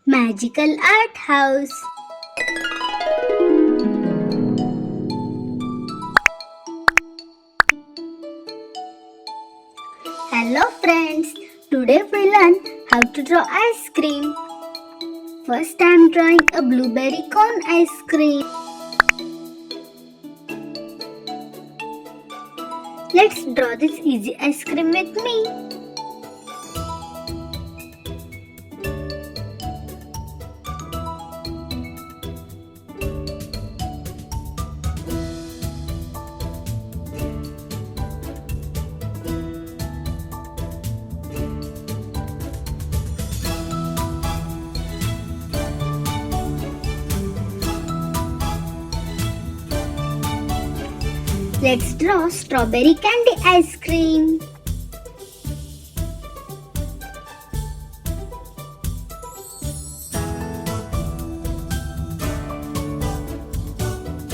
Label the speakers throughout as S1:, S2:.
S1: Magical Art House. Hello friends, today we learn how to draw ice cream. First I am drawing a blueberry cone ice cream. Let's draw this easy ice cream with me. Let's draw strawberry candy ice cream.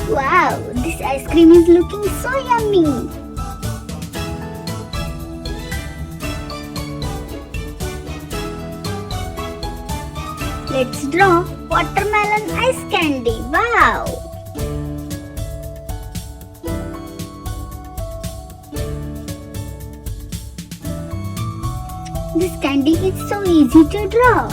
S1: Wow, this ice cream is looking so yummy. Let's draw watermelon ice candy. Wow! This candy is so easy to draw.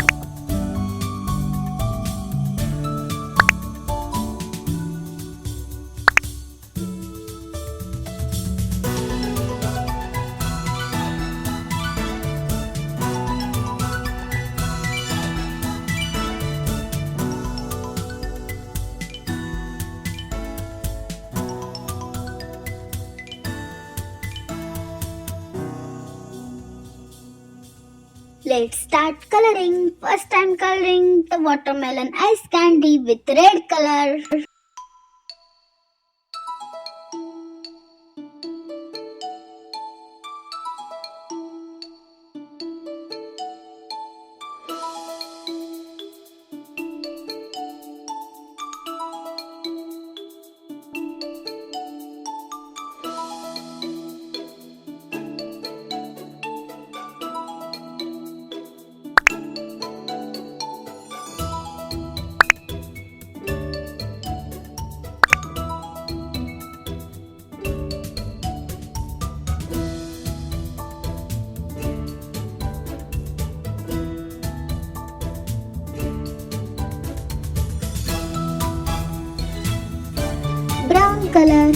S1: Let's start coloring. First I'm coloring the watermelon ice candy with red color. Brown color.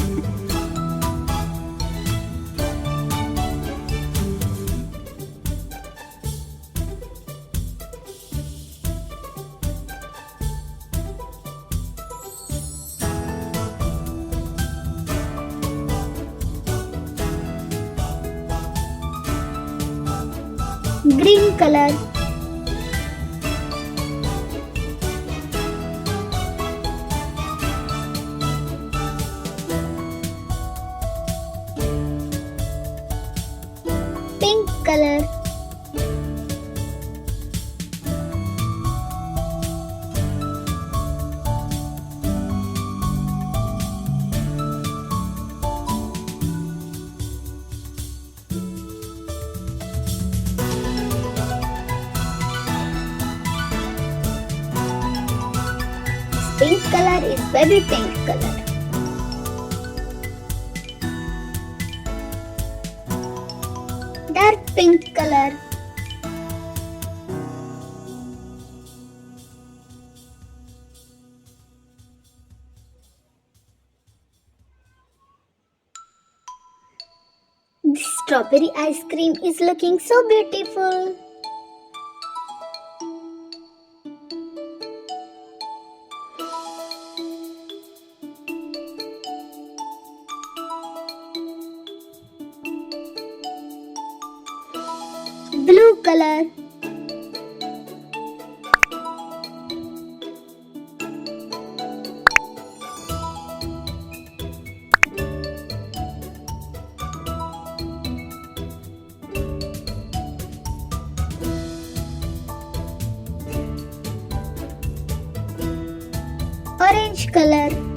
S1: Green color. Pink color. Pink color is baby pink color. Dark pink color. This strawberry ice cream is looking so beautiful. Blue color. Orange color.